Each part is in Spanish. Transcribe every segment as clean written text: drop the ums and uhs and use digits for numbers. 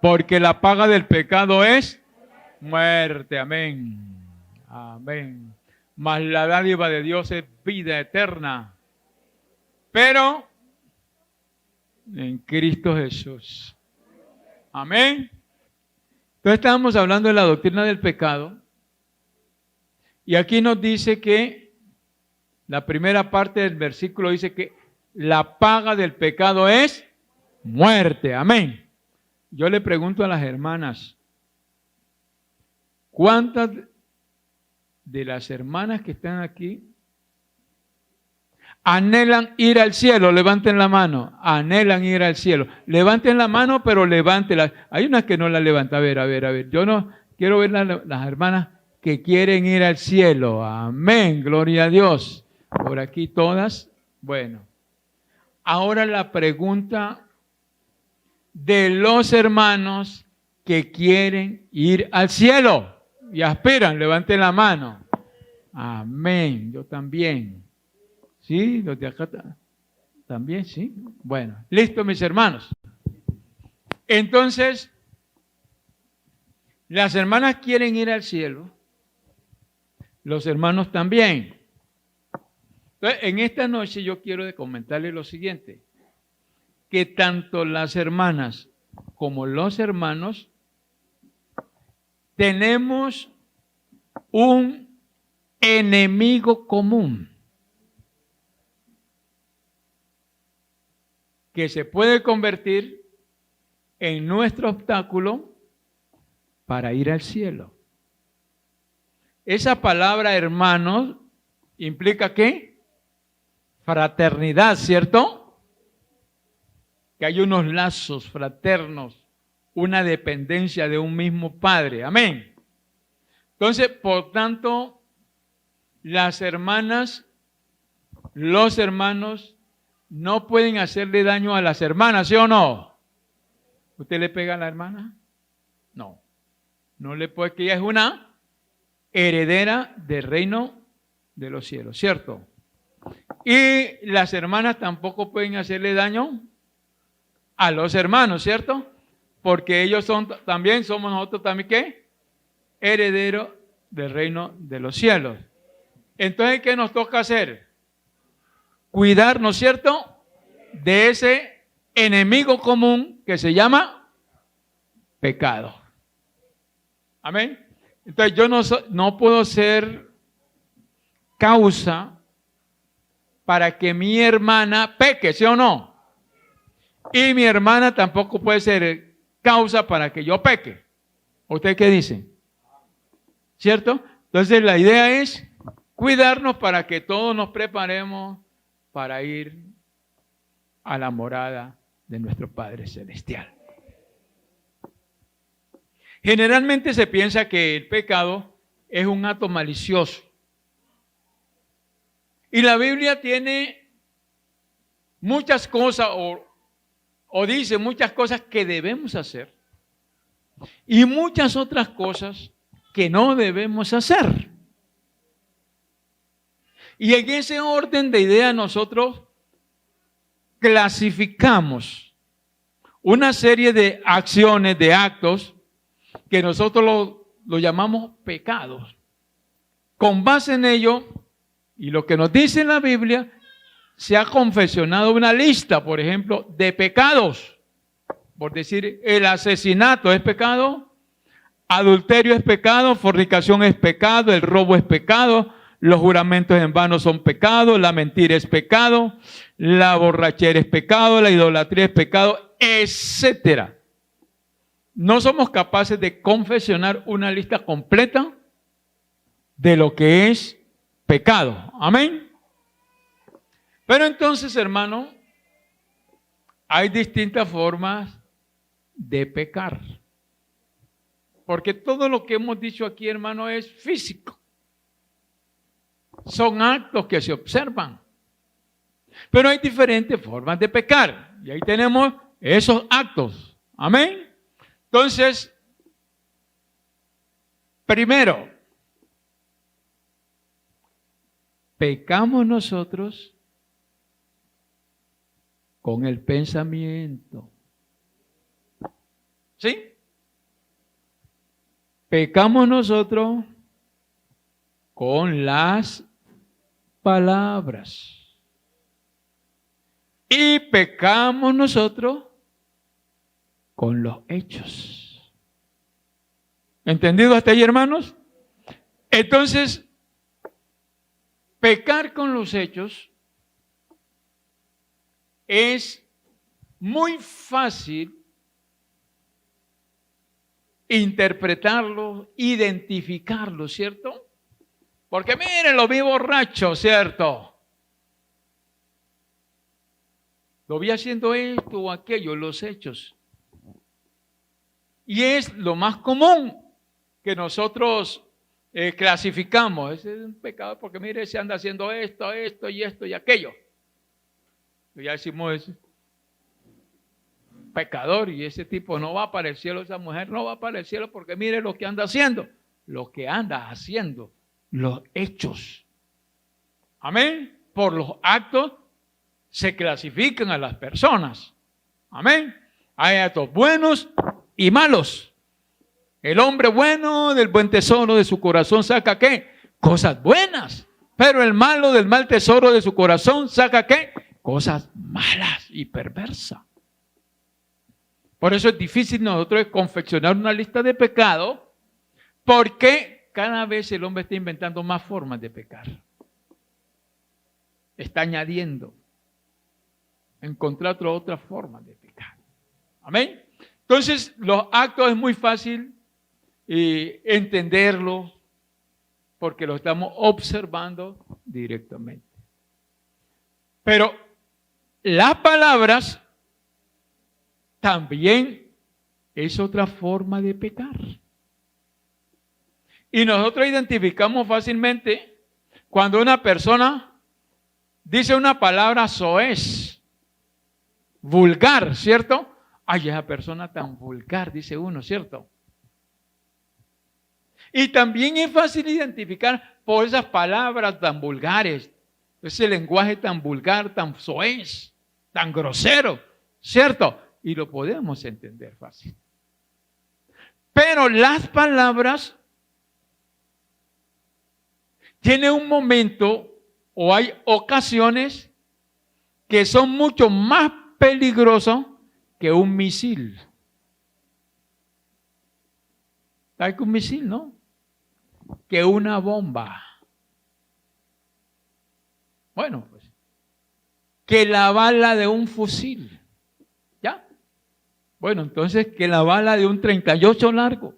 Porque la paga del pecado es muerte. Amén. Amén. Mas la dádiva de Dios es vida eterna. Pero en Cristo Jesús. Amén. Entonces estábamos hablando de la doctrina del pecado. Y aquí nos dice que la primera parte del versículo dice que la paga del pecado es muerte. Amén. Yo le pregunto a las hermanas, ¿cuántas de las hermanas que están aquí anhelan ir al cielo? Levanten la mano. Anhelan ir al cielo. Levanten la mano, pero levántela. Hay unas que no la levantan. A ver. Yo no quiero ver las hermanas que quieren ir al cielo. Amén. Gloria a Dios. Por aquí todas. Bueno. Ahora la pregunta de los hermanos que quieren ir al cielo y aspiran. Levanten la mano. Amén. Yo también. ¿Sí? Los de acá también, ¿sí? Bueno, listo, mis hermanos. Entonces, las hermanas quieren ir al cielo, los hermanos también. Entonces, en esta noche yo quiero comentarles lo siguiente, que tanto las hermanas como los hermanos tenemos un enemigo común que se puede convertir en nuestro obstáculo para ir al cielo. Esa palabra, hermanos, implica ¿qué? Fraternidad, ¿cierto? Que hay unos lazos fraternos, una dependencia de un mismo Padre. Amén. Entonces, por tanto, las hermanas, los hermanos, no pueden hacerle daño a las hermanas, ¿sí o no? ¿Usted le pega a la hermana? No. No le puede, que ella es una heredera del reino de los cielos, ¿cierto? Y las hermanas tampoco pueden hacerle daño a los hermanos, ¿cierto? Porque ellos somos nosotros también, ¿qué? Herederos del reino de los cielos. Entonces, ¿qué nos toca hacer? Cuidarnos, ¿cierto? De ese enemigo común que se llama pecado. Amén. Entonces yo no puedo ser causa para que mi hermana peque, ¿sí o no? Y mi hermana tampoco puede ser causa para que yo peque. ¿Usted qué dice? ¿Cierto? Entonces la idea es cuidarnos para que todos nos preparemos para ir a la morada de nuestro Padre Celestial. Generalmente se piensa que el pecado es un acto malicioso. Y la Biblia tiene muchas cosas o dice muchas cosas que debemos hacer y muchas otras cosas que no debemos hacer. Y en ese orden de ideas nosotros clasificamos una serie de acciones, de actos, que nosotros lo llamamos pecados. Con base en ello, y lo que nos dice la Biblia, se ha confeccionado una lista, por ejemplo, de pecados. Por decir, el asesinato es pecado, adulterio es pecado, fornicación es pecado, el robo es pecado, los juramentos en vano son pecado, la mentira es pecado, la borrachera es pecado, la idolatría es pecado, etcétera. No somos capaces de confeccionar una lista completa de lo que es pecado. Amén. Pero entonces, hermano, hay distintas formas de pecar. Porque todo lo que hemos dicho aquí, hermano, es físico. Son actos que se observan. Pero hay diferentes formas de pecar. Y ahí tenemos esos actos. Amén. Entonces, primero, pecamos nosotros con el pensamiento. ¿Sí? Pecamos nosotros con las palabras. Y pecamos nosotros con los hechos. ¿Entendido hasta ahí, hermanos? Entonces, pecar con los hechos es muy fácil interpretarlo, identificarlo, ¿cierto? Porque miren, lo vi borracho, ¿cierto? Lo vi haciendo esto o aquello, los hechos. Y es lo más común que nosotros clasificamos. Ese es un pecado porque mire, se anda haciendo esto, esto y esto y aquello. Ya decimos, es pecador y ese tipo no va para el cielo, esa mujer no va para el cielo porque mire lo que anda haciendo. Lo que anda haciendo, los hechos. Amén. Por los actos se clasifican a las personas. Amén. Hay actos buenos y malos. El hombre bueno del buen tesoro de su corazón saca ¿qué? Cosas buenas. Pero el malo del mal tesoro de su corazón saca ¿qué? Cosas malas y perversas. Por eso es difícil nosotros confeccionar una lista de pecados, porque cada vez el hombre está inventando más formas de pecar. Está añadiendo, encontrar otras formas de pecar. Amén. Entonces, los actos es muy fácil entenderlos porque lo estamos observando directamente. Pero las palabras también es otra forma de pecar. Y nosotros identificamos fácilmente cuando una persona dice una palabra soez, vulgar, ¿cierto? Ay, esa persona tan vulgar, dice uno, ¿cierto? Y también es fácil identificar por esas palabras tan vulgares, ese lenguaje tan vulgar, tan soez, tan grosero, ¿cierto? Y lo podemos entender fácil. Pero las palabras tienen un momento o hay ocasiones que son mucho más peligrosos que un misil. ¿Sabes que un misil, no? Que una bomba. Bueno, pues, que la bala de un fusil. ¿Ya? Bueno, entonces que la bala de un 38 largo.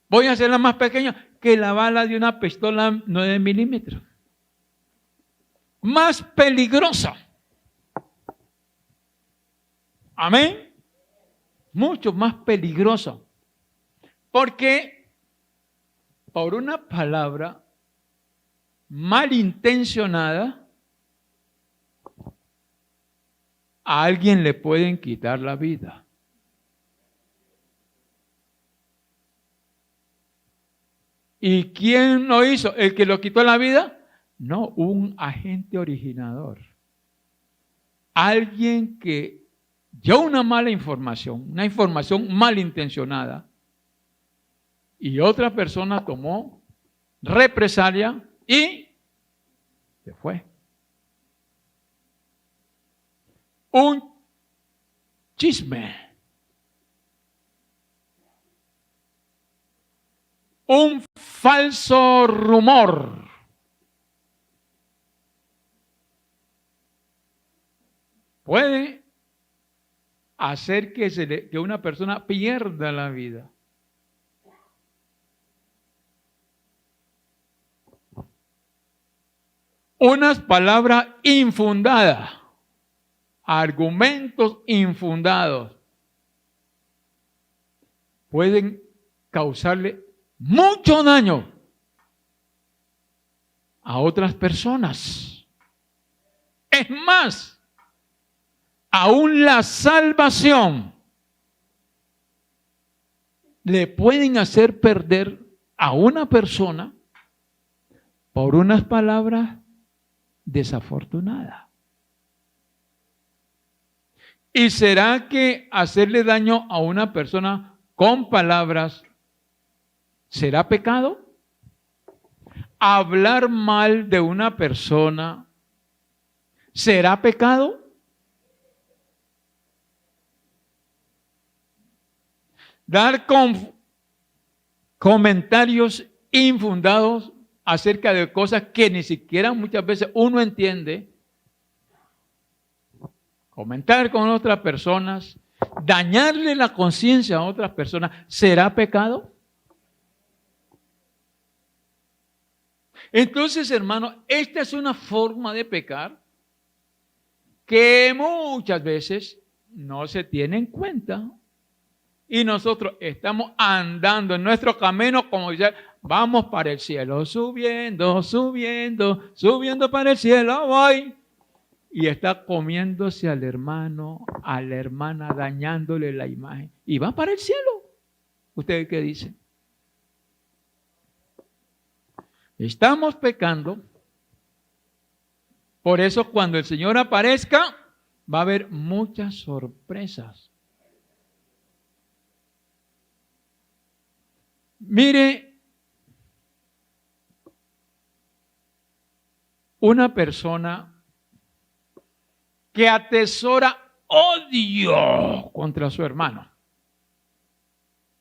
Voy a hacerla más pequeña que la bala de una pistola 9 milímetros. Más peligrosa. Amén. Mucho más peligrosa. Porque por una palabra malintencionada a alguien le pueden quitar la vida. ¿Y quién lo hizo? ¿El que lo quitó la vida? No, un agente originador. Alguien que dio una mala información, una información malintencionada, y otra persona tomó represalia y se fue. Un chisme. Un falso rumor. Puede hacer que una persona pierda la vida. Unas palabras infundadas, argumentos infundados, pueden causarle mucho daño a otras personas. Es más, aún la salvación le pueden hacer perder a una persona por unas palabras desafortunadas. ¿Y será que hacerle daño a una persona con palabras será pecado? ¿Hablar mal de una persona será pecado? Dar comentarios infundados acerca de cosas que ni siquiera muchas veces uno entiende. Comentar con otras personas, dañarle la conciencia a otras personas, ¿será pecado? Entonces, hermano, esta es una forma de pecar que muchas veces no se tiene en cuenta. Y nosotros estamos andando en nuestro camino como dice, vamos para el cielo, subiendo, subiendo, subiendo para el cielo voy. Y está comiéndose al hermano, a la hermana, dañándole la imagen. Y va para el cielo. ¿Ustedes qué dicen? Estamos pecando. Por eso cuando el Señor aparezca, va a haber muchas sorpresas. Mire, una persona que atesora odio contra su hermano.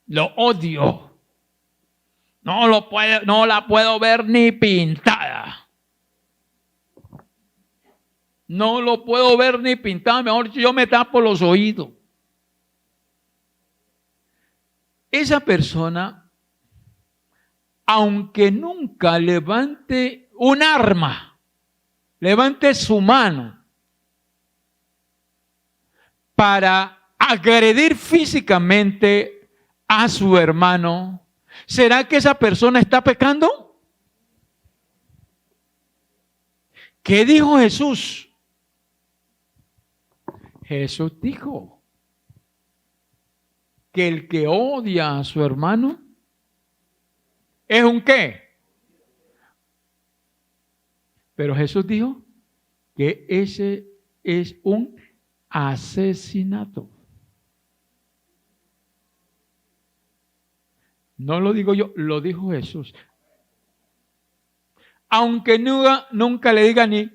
Lo odio. No la puedo ver ni pintada. No lo puedo ver ni pintada. Mejor yo me tapo los oídos. Esa persona, aunque nunca levante un arma, levante su mano para agredir físicamente a su hermano, ¿será que esa persona está pecando? ¿Qué dijo Jesús? Jesús dijo que el que odia a su hermano es un ¿qué? Pero Jesús dijo que ese es un asesinato. No lo digo yo, lo dijo Jesús. Aunque nunca le diga ni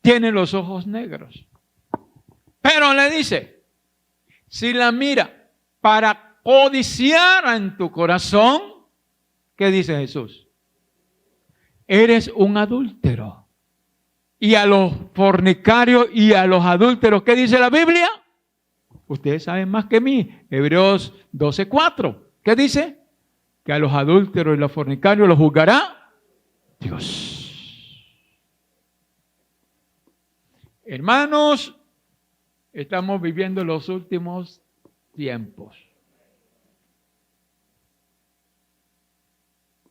tiene los ojos negros. Pero le dice, si la mira para codiciar en tu corazón, ¿qué dice Jesús? Eres un adúltero. Y a los fornicarios y a los adúlteros, ¿qué dice la Biblia? Ustedes saben más que mí. Hebreos 12:4. ¿Qué dice? Que a los adúlteros y los fornicarios los juzgará Dios. Hermanos, estamos viviendo los últimos tiempos.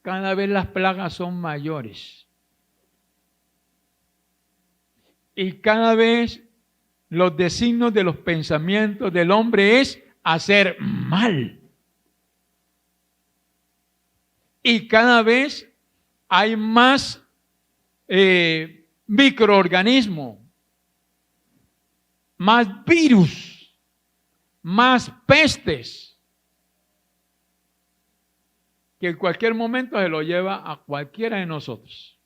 Cada vez las plagas son mayores. Y cada vez los designios de los pensamientos del hombre es hacer mal. Y cada vez hay más microorganismos, más virus, más pestes, que en cualquier momento se lo lleva a cualquiera de nosotros.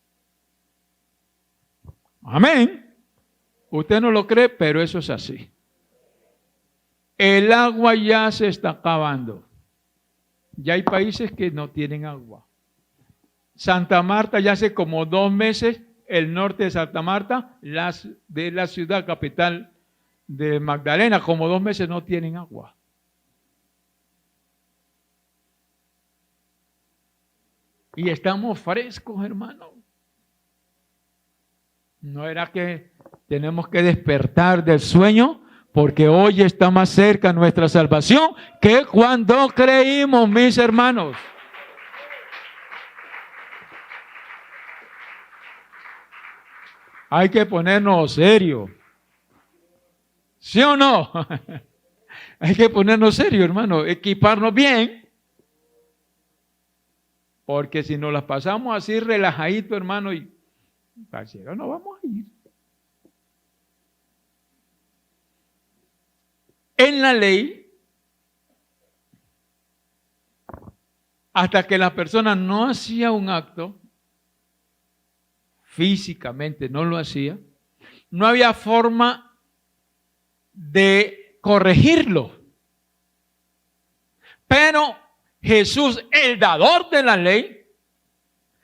Amén. Usted no lo cree, pero eso es así. El agua ya se está acabando. Ya hay países que no tienen agua. Santa Marta ya hace como 2 meses, el norte de Santa Marta, de la ciudad capital de Magdalena, como 2 meses no tienen agua. Y estamos frescos, hermano. ¿No era que tenemos que despertar del sueño? Porque hoy está más cerca nuestra salvación que cuando creímos, mis hermanos. Hay que ponernos serio. ¿Sí o no? Hay que ponernos serio, hermano. Equiparnos bien. Porque si nos las pasamos así relajadito, hermano, y para el cielo no vamos a ir. en la ley hasta que la persona no hacía un acto, físicamente no lo hacía, no había forma de corregirlo. Pero Jesús, el dador de la ley,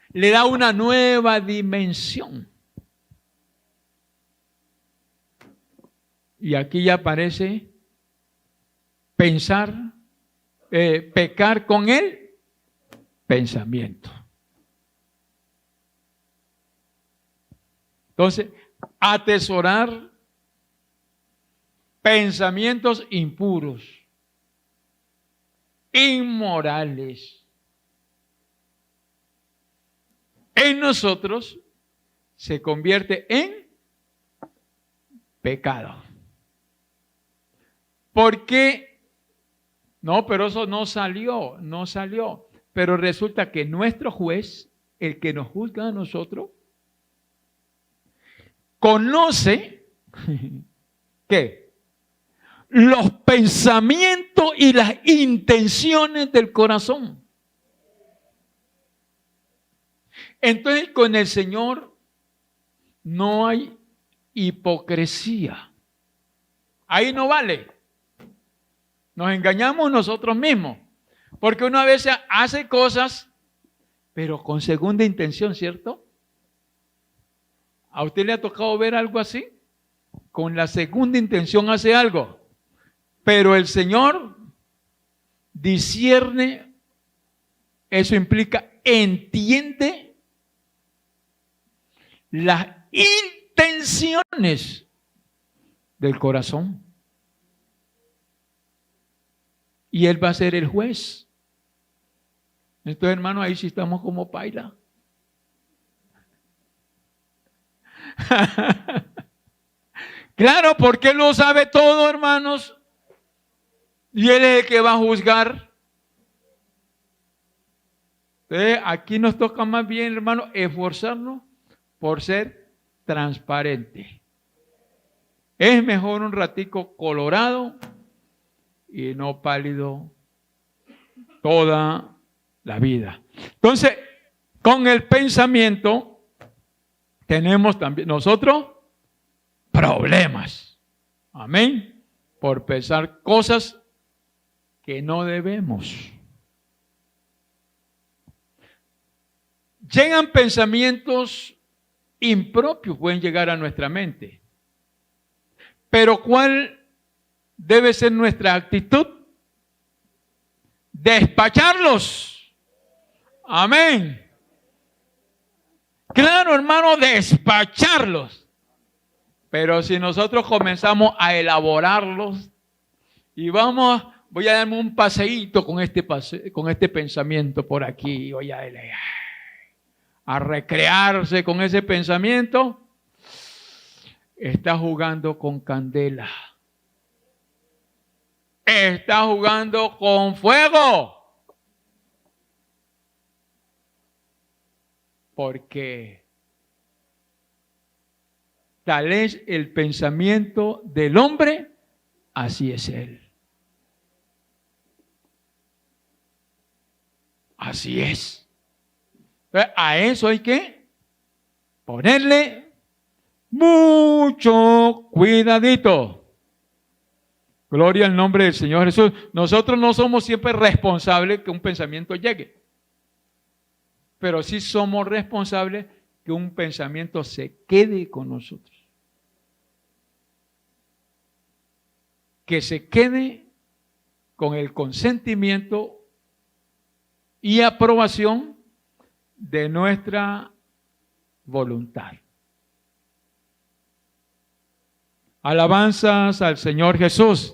le da una nueva dimensión. Y aquí ya aparece pensar, pecar con el pensamiento. Entonces, atesorar pensamientos impuros, inmorales, en nosotros se convierte en pecado. ¿Por qué? No, pero eso no salió. Pero resulta que nuestro juez, el que nos juzga a nosotros, conoce ¿qué? Los pensamientos y las intenciones del corazón. Entonces, con el Señor no hay hipocresía. Ahí no vale. Nos engañamos nosotros mismos. Porque uno a veces hace cosas, pero con segunda intención, ¿cierto? ¿A usted le ha tocado ver algo así? Con la segunda intención hace algo. Pero el Señor discierne, eso implica, entiende las intenciones del corazón. Y Él va a ser el juez. Entonces, hermano, ahí sí estamos como paila. Claro, porque Él lo sabe todo, hermanos. Y Él es el que va a juzgar. Entonces, aquí nos toca más bien, hermano, esforzarnos por ser transparente. Es mejor un ratico colorado y no pálido toda la vida. Entonces, con el pensamiento tenemos también nosotros problemas. Amén. Por pensar cosas que no debemos. Llegan pensamientos impropios, pueden llegar a nuestra mente. Pero ¿cuál debe ser nuestra actitud? Despacharlos. Amén. Claro, hermano, despacharlos. Pero si nosotros comenzamos a elaborarlos y voy a darme un paseíto con este pensamiento por aquí, voy a recrearse con ese pensamiento, está jugando con candela. Está jugando con fuego. Porque tal es el pensamiento del hombre, así es él. Así es. Entonces, a eso hay que ponerle mucho cuidadito. Gloria al nombre del Señor Jesús. Nosotros no somos siempre responsables que un pensamiento llegue, pero sí somos responsables que un pensamiento se quede con nosotros. Que se quede con el consentimiento y aprobación de nuestra voluntad. Alabanzas al Señor Jesús.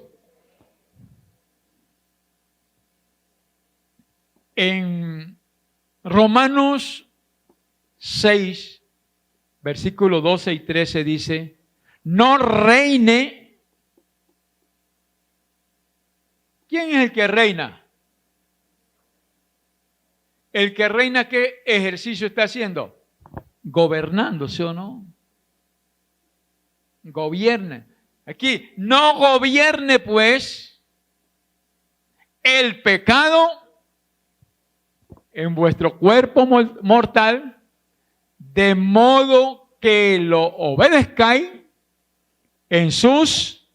En Romanos 6, versículos 12 y 13 dice, no reine. ¿Quién es el que reina? El que reina, ¿qué ejercicio está haciendo? Gobernando, ¿sí o no? Gobierna. Aquí, no gobierne pues el pecado en vuestro cuerpo mortal, de modo que lo obedezcáis en sus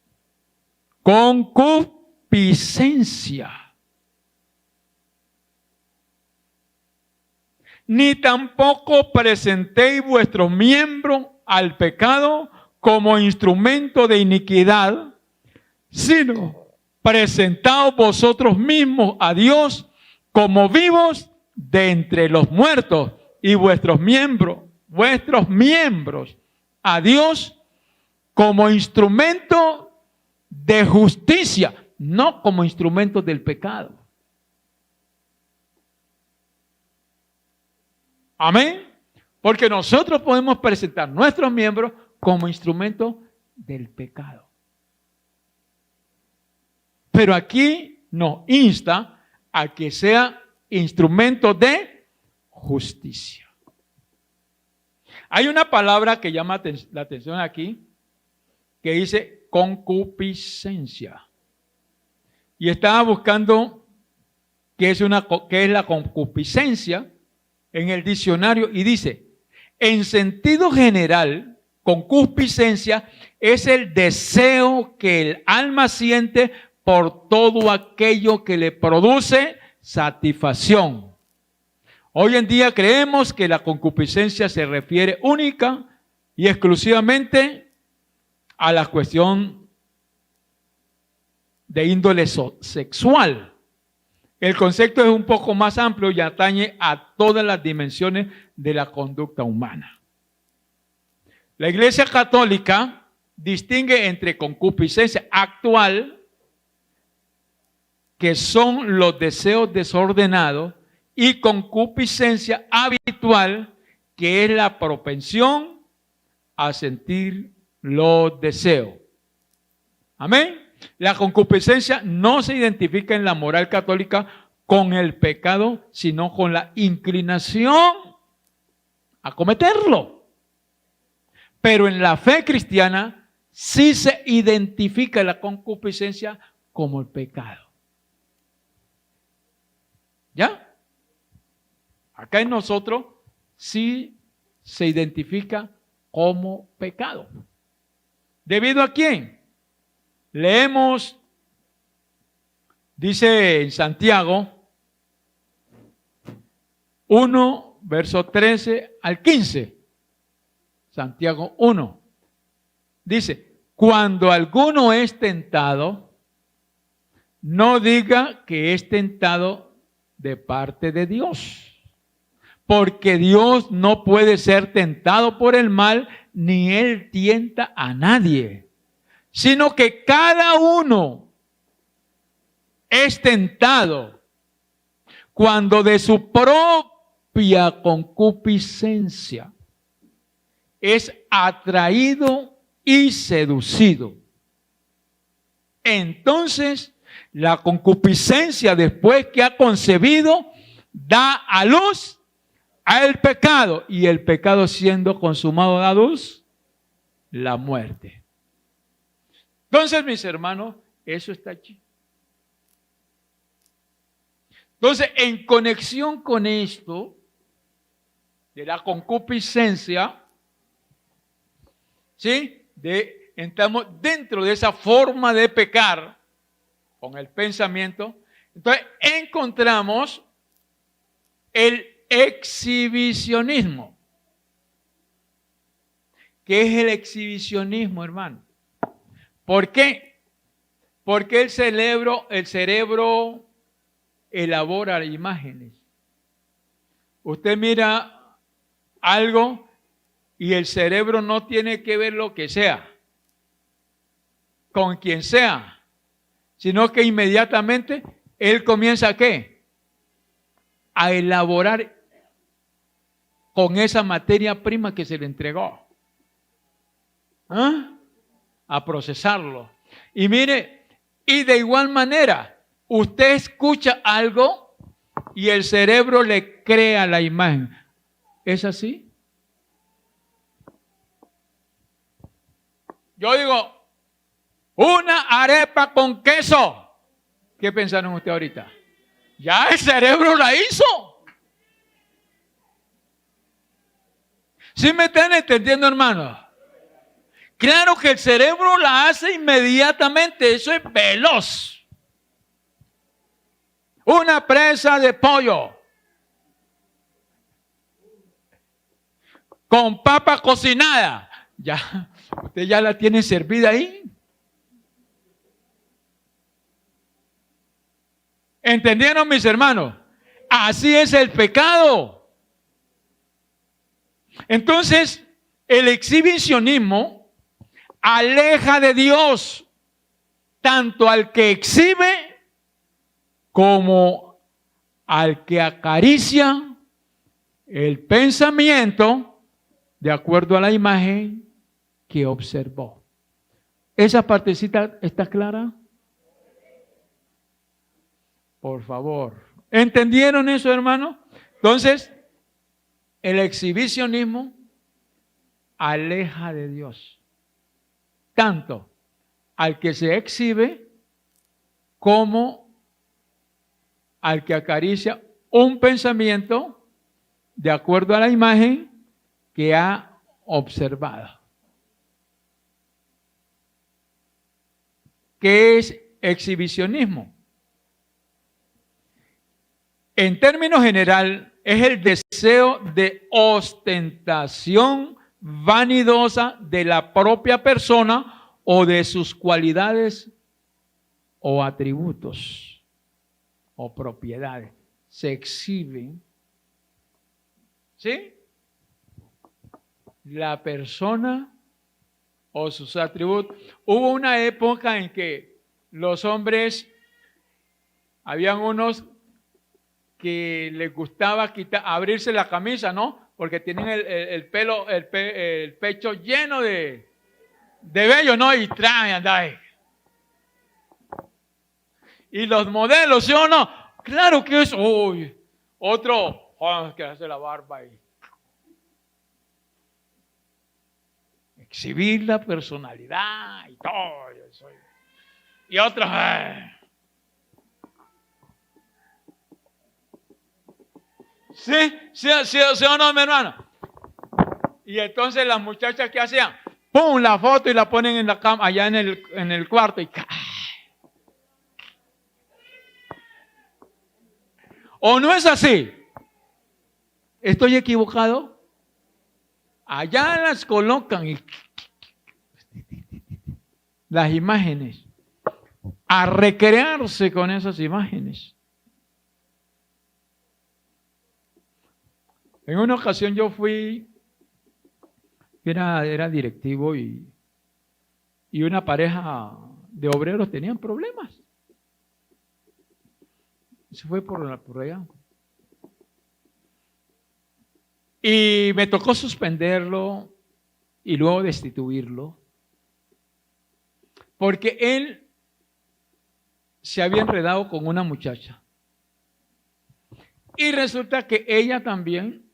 concupiscencias. Ni tampoco presentéis vuestros miembros al pecado como instrumento de iniquidad, sino presentaos vosotros mismos a Dios como vivos de entre los muertos, y vuestros miembros a Dios como instrumento de justicia, no como instrumento del pecado. Amén. Porque nosotros podemos presentar nuestros miembros como instrumento del pecado. Pero aquí nos insta a que sea instrumento de justicia. Hay una palabra que llama la atención aquí, que dice concupiscencia. Y estaba buscando qué es la concupiscencia en el diccionario y dice, en sentido general, concupiscencia es el deseo que el alma siente por todo aquello que le produce satisfacción. Hoy en día creemos que la concupiscencia se refiere única y exclusivamente a la cuestión de índole sexual. El concepto es un poco más amplio y atañe a todas las dimensiones de la conducta humana. La Iglesia Católica distingue entre concupiscencia actual, que son los deseos desordenados, y concupiscencia habitual, que es la propensión a sentir los deseos. Amén. La concupiscencia no se identifica en la moral católica con el pecado, sino con la inclinación a cometerlo. Pero en la fe cristiana sí se identifica la concupiscencia como el pecado. ¿Ya? Acá en nosotros sí se identifica como pecado. ¿Debido a quién? Leemos, dice en Santiago 1, verso 13 al 15. Santiago 1. Dice, cuando alguno es tentado, no diga que es tentado de parte de Dios. Porque Dios no puede ser tentado por el mal, ni Él tienta a nadie. Sino que cada uno es tentado cuando de su propia concupiscencia es atraído y seducido. Entonces, la concupiscencia, después que ha concebido, da a luz al pecado, y el pecado siendo consumado da luz la muerte. Entonces, mis hermanos, eso está aquí. Entonces, en conexión con esto de la concupiscencia, ¿sí? Entramos dentro de esa forma de pecar con el pensamiento. Entonces, encontramos el exhibicionismo. ¿Qué es el exhibicionismo, hermano? ¿Por qué? Porque el cerebro elabora imágenes. Usted mira algo y el cerebro no tiene que ver lo que sea, con quien sea, sino que inmediatamente él comienza ¿a qué? A elaborar con esa materia prima que se le entregó. ¿Ah? A procesarlo. Y mire, y de igual manera, usted escucha algo y el cerebro le crea la imagen. ¿Es así? Yo digo, una arepa con queso. ¿Qué pensaron ustedes ahorita? Ya el cerebro la hizo. ¿Sí me están entendiendo, hermanos? Claro que el cerebro la hace inmediatamente, eso es veloz. Una presa de pollo con papa cocinada. Ya, usted ya la tiene servida ahí. ¿Entendieron, mis hermanos? Así es el pecado. Entonces, el exhibicionismo aleja de Dios tanto al que exhibe como al que acaricia el pensamiento de acuerdo a la imagen que observó. ¿Esa partecita está clara? Por favor. ¿Entendieron eso, hermano? Entonces, el exhibicionismo aleja de Dios. Tanto al que se exhibe como al que acaricia un pensamiento de acuerdo a la imagen que ha observado. ¿Qué es exhibicionismo? En términos general, es el deseo de ostentación vanidosa de la propia persona o de sus cualidades o atributos o propiedades. Se exhiben, ¿sí? La persona o sus atributos. Hubo una época en que los hombres, habían unos que les gustaba abrirse la camisa, ¿no? Porque tienen el pecho lleno de vello, ¿no? Y traen, andan. Y los modelos, ¿sí o no? Claro que es, uy, otro, que hace la barba ahí. Exhibir la personalidad y todo eso. Y otros, ¿Sí o no, mi hermano? Y entonces las muchachas, ¿qué hacían? ¡Pum! La foto y la ponen en la cama, allá en el cuarto. Y ¿o no es así? ¿Estoy equivocado? Allá las colocan y las imágenes, a recrearse con esas imágenes. En una ocasión yo fui, era directivo y una pareja de obreros tenían problemas. Se fue por allá. Y me tocó suspenderlo y luego destituirlo. Porque él se había enredado con una muchacha. Y resulta que ella también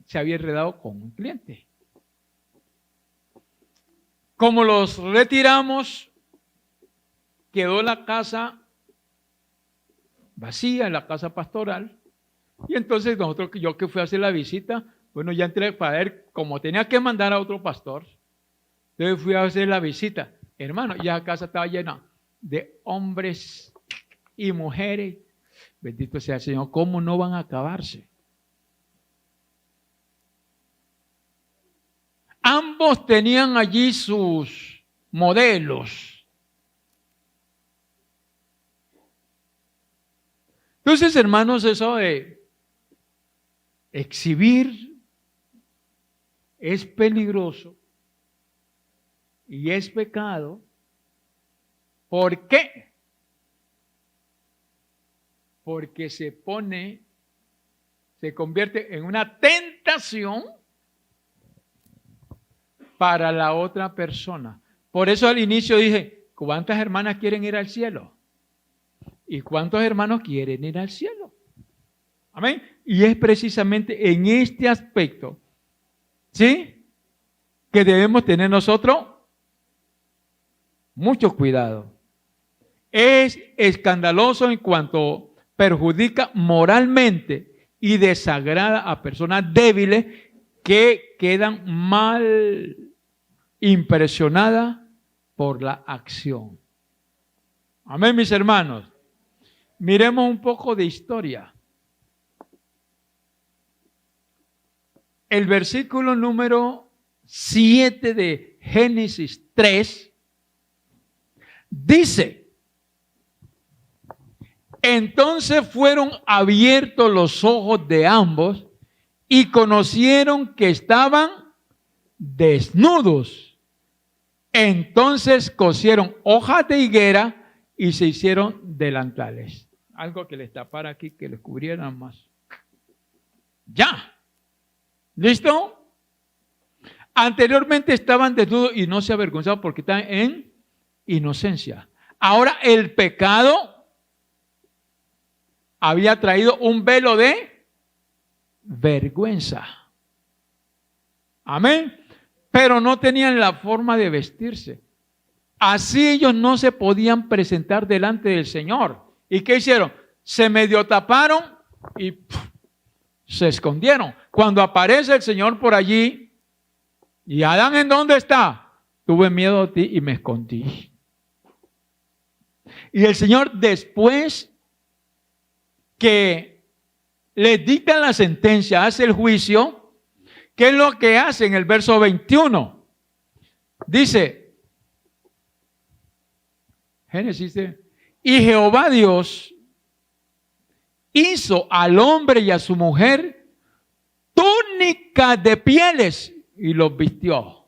se había enredado con un cliente. Como los retiramos, quedó la casa vacía, la casa pastoral. Y entonces yo que fui a hacer la visita, bueno, ya entré para ver, como tenía que mandar a otro pastor, entonces fui a hacer la visita. Hermano, ya la casa estaba llena de hombres y mujeres. Bendito sea el Señor, ¿cómo no van a acabarse? Ambos tenían allí sus modelos. Entonces, hermanos, eso de exhibir es peligroso y es pecado. ¿Por qué? Porque se convierte en una tentación para la otra persona. Por eso al inicio dije, ¿cuántas hermanas quieren ir al cielo? ¿Y cuántos hermanos quieren ir al cielo? Amén. Y es precisamente en este aspecto, ¿sí?, que debemos tener nosotros Mucho cuidado. Es escandaloso en cuanto perjudica moralmente y desagrada a personas débiles que quedan mal impresionadas por la acción. Amén, mis hermanos. Miremos un poco de historia. El versículo número 7 de Génesis 3 dice: entonces fueron abiertos los ojos de ambos y conocieron que estaban desnudos. Entonces cosieron hojas de higuera y se hicieron delantales. Algo que les tapara aquí, que les cubrieran más. Ya. ¿Listo? Anteriormente estaban desnudos y no se avergonzaban porque estaban en inocencia. Ahora el pecado había traído un velo de vergüenza. Amén. Pero no tenían la forma de vestirse. Así ellos no se podían presentar delante del Señor. ¿Y qué hicieron? Se medio taparon y se escondieron. Cuando aparece el Señor por allí, ¿y Adán en dónde está? Tuve miedo de ti y me escondí. Y el Señor, después que le dictan la sentencia, hace el juicio. ¿Qué es lo que hace en el verso 21? Dice, Génesis, y Jehová Dios hizo al hombre y a su mujer túnica de pieles y los vistió.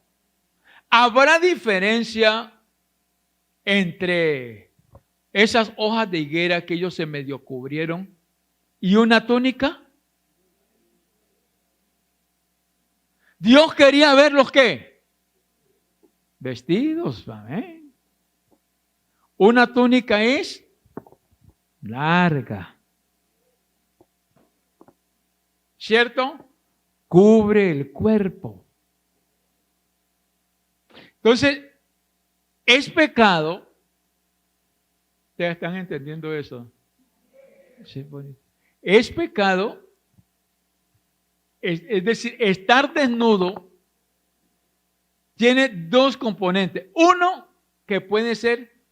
¿Habrá diferencia entre esas hojas de higuera que ellos se medio cubrieron y una túnica? Dios quería verlos, ¿qué? Vestidos, amén. Una túnica es larga, ¿cierto? Cubre el cuerpo. Entonces, es pecado. ¿Ustedes están entendiendo eso? Sí, bonito. Es pecado. Es decir, estar desnudo tiene dos componentes. Uno, que puede ser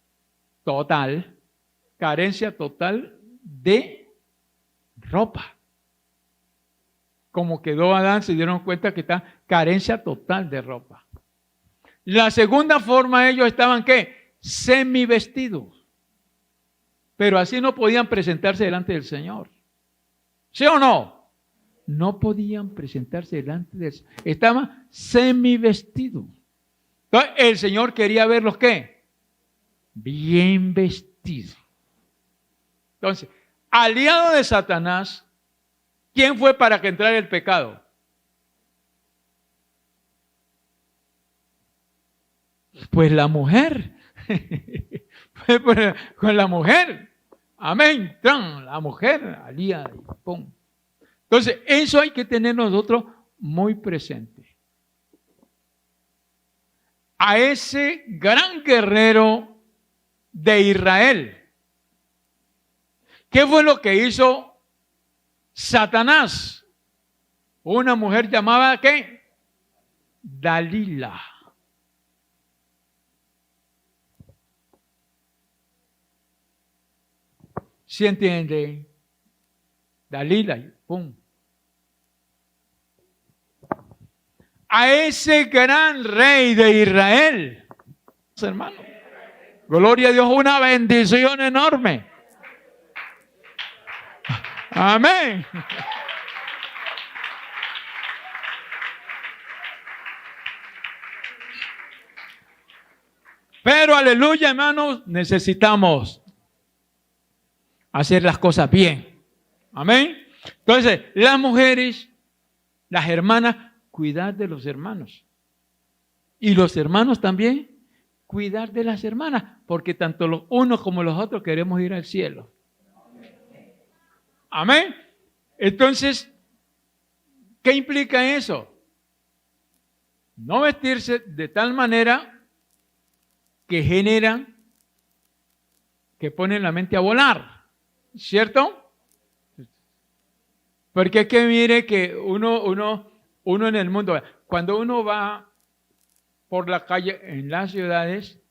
total, carencia total de ropa. Como quedó Adán, se dieron cuenta que está carencia total de ropa. La segunda forma, ellos estaban, ¿qué? Semivestidos. Pero así no podían presentarse delante del Señor. ¿Sí o no? No podían presentarse delante de Él. Estaban semivestidos. Entonces, el Señor quería verlos, ¿qué? Bien vestidos. Entonces, aliado de Satanás, ¿quién fue para que entrara el pecado? Pues la mujer. Fue con la mujer. Amén. La mujer aliada. ¡Pum! Entonces, eso hay que tener nosotros muy presente. A ese gran guerrero de Israel, ¿qué fue lo que hizo Satanás? Una mujer llamada, ¿qué? Dalila. ¿Sí entiende? Dalila, pum. A ese gran rey de Israel, hermano, gloria a Dios, una bendición enorme. Amén. Pero aleluya, hermanos, necesitamos hacer las cosas bien. Amén. Entonces, las mujeres, las hermanas, cuidar de los hermanos. Y los hermanos también, cuidar de las hermanas, porque tanto los unos como los otros queremos ir al cielo. Amén. Entonces, ¿qué implica eso? No vestirse de tal manera que generan, que ponen la mente a volar, ¿cierto? Porque es que mire que uno en el mundo, cuando uno va por la calle en las ciudades,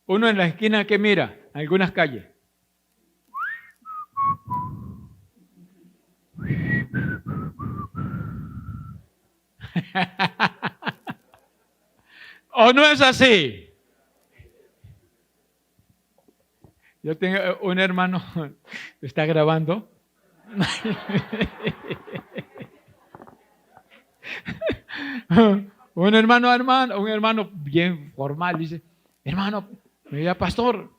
uno en la esquina que mira, algunas calles. ¿O no es así? Yo tengo un hermano, está grabando. Un hermano bien formal dice, hermano, me dice, pastor,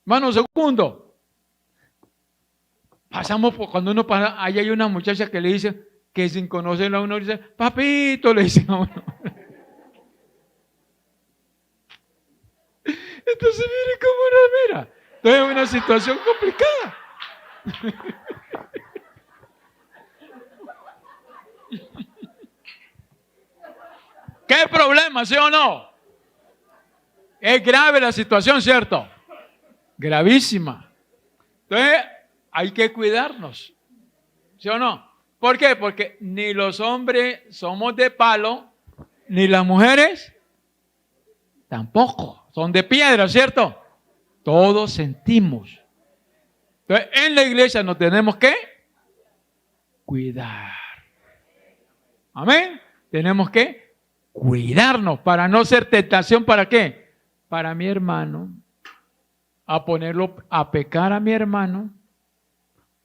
hermano, segundo. Pasamos por cuando uno pasa, ahí hay una muchacha que le dice, que sin conocerla a uno dice, papito, le dice a uno. Entonces mire cómo uno mira. Entonces es una situación complicada. ¿Qué problema, sí o no? Es grave la situación, ¿cierto? Gravísima. Entonces hay que cuidarnos, ¿sí o no? ¿Por qué? Porque ni los hombres somos de palo, ni las mujeres tampoco. Son de piedra, ¿cierto? Todos sentimos. Entonces, en la iglesia nos tenemos que cuidar. Amén. Tenemos que cuidarnos para no ser tentación. ¿Para qué? Para mi hermano, a ponerlo a pecar a mi hermano,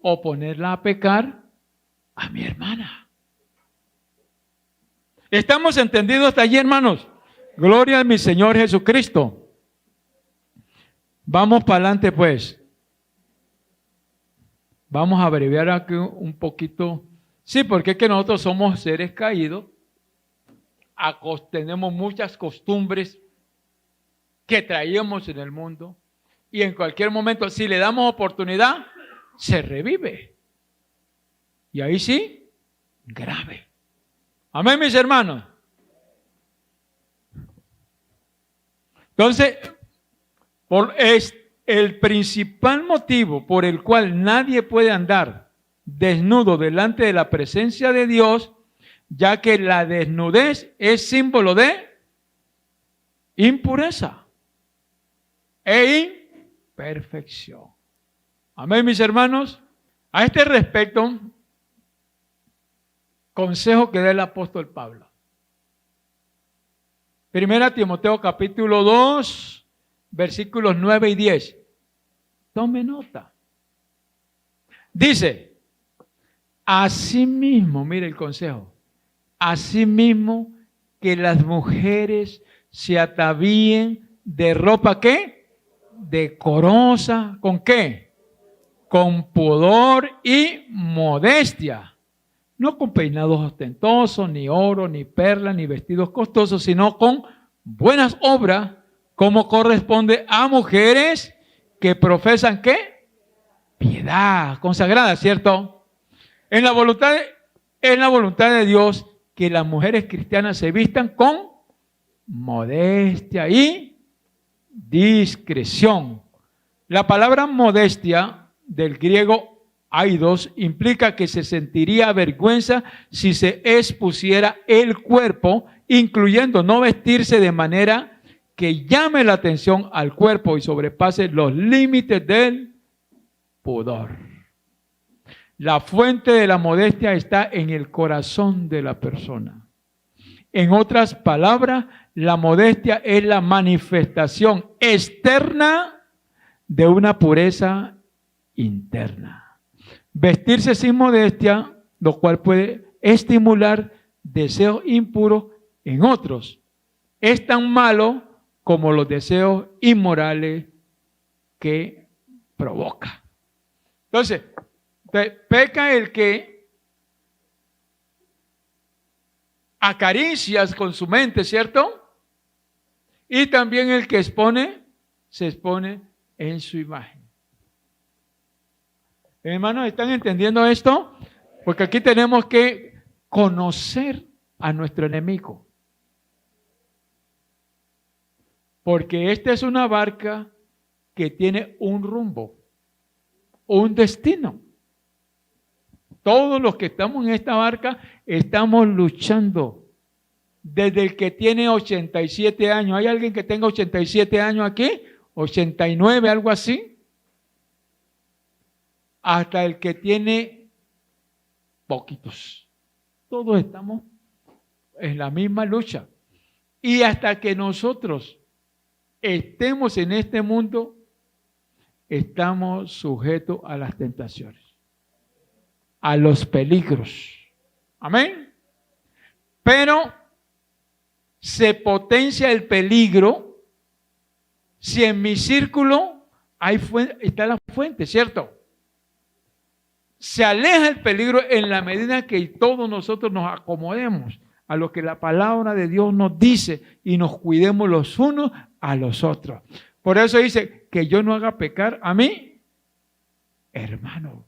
o ponerla a pecar a mi hermana. ¿Estamos entendidos hasta allí, hermanos? Gloria a mi Señor Jesucristo. Vamos para adelante, pues. Vamos a abreviar aquí un poquito. Sí, porque es que nosotros somos seres caídos. Tenemos muchas costumbres que traíamos en el mundo. Y en cualquier momento, si le damos oportunidad, se revive. Y ahí sí, grave. Amén, mis hermanos. Entonces, es el principal motivo por el cual nadie puede andar desnudo delante de la presencia de Dios, ya que la desnudez es símbolo de impureza e imperfección. Amén, mis hermanos. A este respecto, consejo que da el apóstol Pablo. Primera Timoteo capítulo 2, versículos 9 y 10. Tome nota. Dice, asimismo, mire el consejo, asimismo que las mujeres se atavíen de ropa, ¿qué? Decorosa, ¿con qué? Con pudor y modestia. No con peinados ostentosos, ni oro, ni perlas, ni vestidos costosos, sino con buenas obras, como corresponde a mujeres que profesan, ¿qué? Piedad consagrada, ¿cierto? En la voluntad de Dios que las mujeres cristianas se vistan con modestia y discreción. La palabra modestia del griego aidos implica que se sentiría vergüenza si se expusiera el cuerpo, incluyendo no vestirse de manera que llame la atención al cuerpo y sobrepase los límites del pudor. La fuente de la modestia está en el corazón de la persona. En otras palabras, la modestia es la manifestación externa de una pureza interna. Vestirse sin modestia, lo cual puede estimular deseos impuros en otros, es tan malo como los deseos inmorales que provoca. Entonces, peca el que acaricias con su mente, ¿cierto? Y también el que se expone en su imagen. Hermanos, ¿están entendiendo esto? Porque aquí tenemos que conocer a nuestro enemigo. Porque esta es una barca que tiene un rumbo, un destino. Todos los que estamos en esta barca estamos luchando. Desde el que tiene 87 años. ¿Hay alguien que tenga 87 años aquí? 89, algo así. Hasta el que tiene poquitos. Todos estamos en la misma lucha. Y hasta que nosotros estemos en este mundo, estamos sujetos a las tentaciones, a los peligros. Amén. Pero se potencia el peligro si en mi círculo está la fuente, ¿cierto? Se aleja el peligro en la medida que todos nosotros nos acomodemos a lo que la palabra de Dios nos dice y nos cuidemos los unos a los otros. Por eso dice que yo no haga pecar a mi hermano.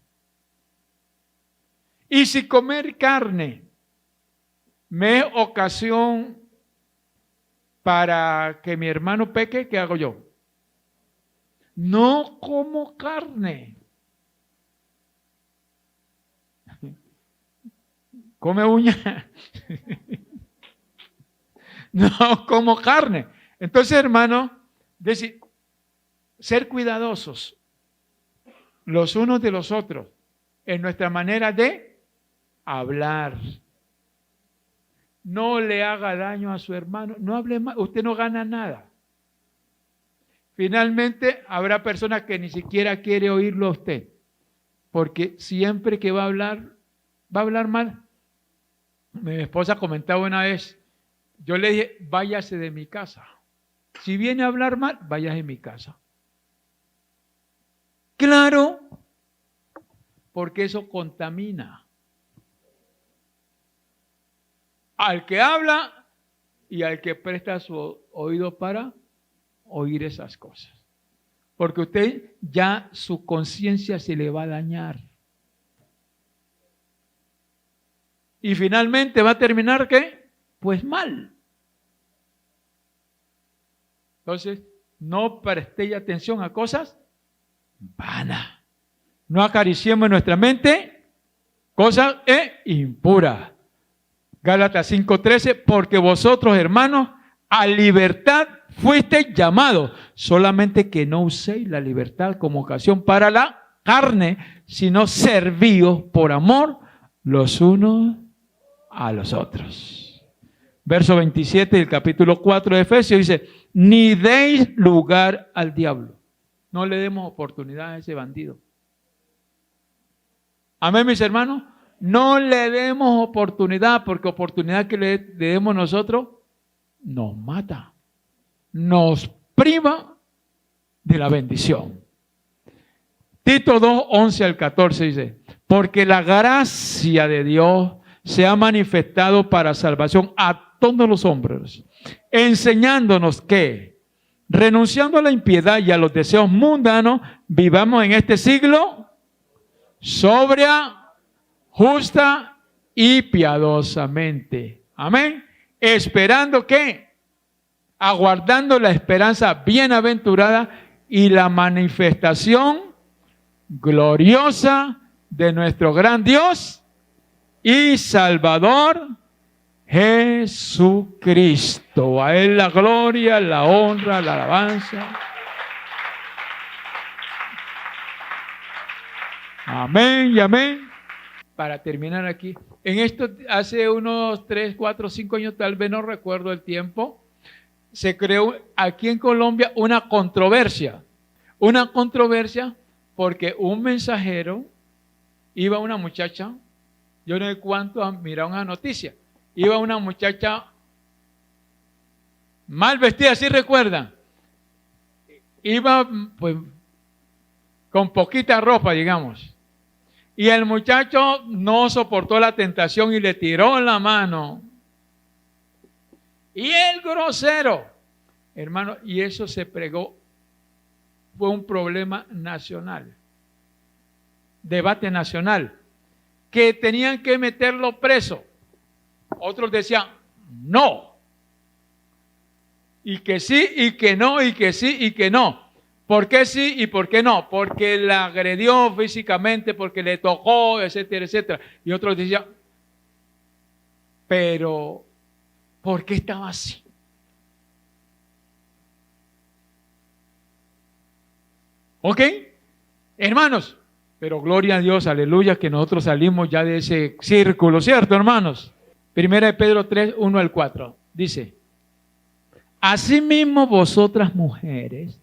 Y si comer carne me es ocasión para que mi hermano peque, ¿qué hago yo? No como carne. Come uña. No como carne. Entonces, hermano, decir, ser cuidadosos los unos de los otros en nuestra manera de hablar. No le haga daño a su hermano, no hable mal, usted no gana nada. Finalmente, habrá personas que ni siquiera quiere oírlo a usted, porque siempre que va a hablar mal. Mi esposa comentaba una vez, yo le dije, váyase de mi casa. Si viene a hablar mal, váyase de mi casa. Claro, porque eso contamina al que habla y al que presta su oído para oír esas cosas. Porque usted ya su conciencia se le va a dañar. Y finalmente va a terminar ¿qué? Pues mal. Entonces, no prestéis atención a cosas vanas. No acariciemos en nuestra mente cosas impuras. Gálatas 5:13, porque vosotros, hermanos, a libertad fuisteis llamados, solamente que no uséis la libertad como ocasión para la carne, sino servíos por amor los unos a los otros. Verso 27 del capítulo 4 de Efesios dice, ni deis lugar al diablo. No le demos oportunidad a ese bandido. Amén, mis hermanos. No le demos oportunidad, porque oportunidad que le demos nosotros nos mata, nos priva de la bendición. Tito 2, 11 al 14 dice, porque la gracia de Dios se ha manifestado para salvación a todos los hombres, enseñándonos que, renunciando a la impiedad y a los deseos mundanos, vivamos en este siglo sobria, justa y piadosamente. Amén. Esperando que, aguardando la esperanza bienaventurada y la manifestación gloriosa de nuestro gran Dios y Salvador Jesucristo. A Él la gloria, la honra, la alabanza. Amén y amén. Para terminar aquí, en esto hace unos 3, 4, 5 años, tal vez no recuerdo el tiempo, se creó aquí en Colombia una controversia porque un mensajero iba a una muchacha, yo no sé cuántos miraron la noticia, iba una muchacha mal vestida, ¿sí recuerdan? Iba pues con poquita ropa, digamos. Y el muchacho no soportó la tentación y le tiró la mano. Y el grosero, hermano, y eso se pregó, fue un problema nacional, debate nacional, que tenían que meterlo preso. Otros decían, no, y que sí, y que no, y que sí, y que no. ¿Por qué sí y por qué no? Porque la agredió físicamente, porque le tocó, etcétera, etcétera. Y otros decían, pero ¿por qué estaba así? ¿Ok? Hermanos, pero gloria a Dios, aleluya, que nosotros salimos ya de ese círculo, ¿cierto, hermanos? Primera de Pedro 3, 1 al 4, dice, asimismo vosotras mujeres,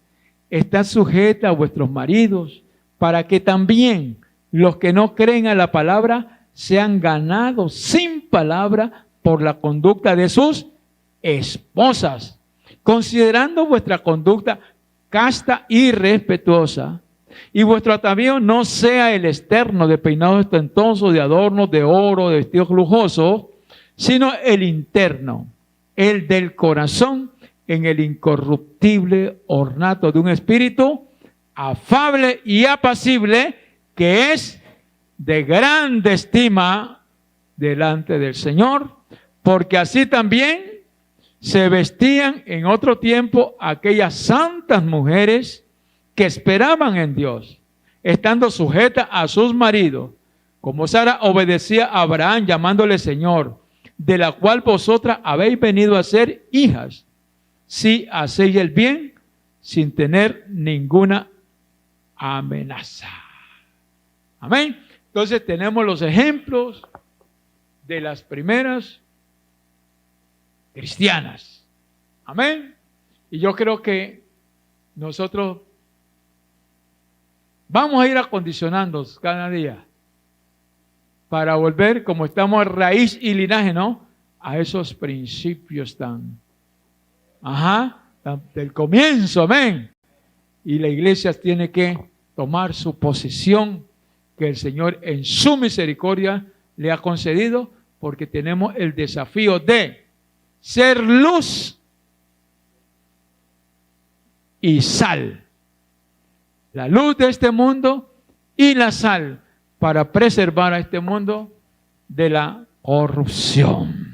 estad sujetas a vuestros maridos, para que también los que no creen a la palabra sean ganados sin palabra por la conducta de sus esposas, considerando vuestra conducta casta y respetuosa, y vuestro atavío no sea el externo de peinados ostentosos, de adornos, de oro, de vestidos lujosos, sino el interno, el del corazón, en el incorruptible ornato de un espíritu afable y apacible, que es de grande estima delante del Señor, porque así también se vestían en otro tiempo aquellas santas mujeres que esperaban en Dios, estando sujetas a sus maridos, como Sara obedecía a Abraham llamándole Señor, de la cual vosotras habéis venido a ser hijas, si hacéis el bien sin tener ninguna amenaza. Amén. Entonces tenemos los ejemplos de las primeras cristianas. Amén. Y yo creo que nosotros vamos a ir acondicionándonos cada día para volver, como estamos a raíz y linaje, ¿no? A esos principios del comienzo, amén. Y la iglesia tiene que tomar su posición que el Señor en su misericordia le ha concedido, porque tenemos el desafío de ser luz y sal. La luz de este mundo y la sal para preservar a este mundo de la corrupción.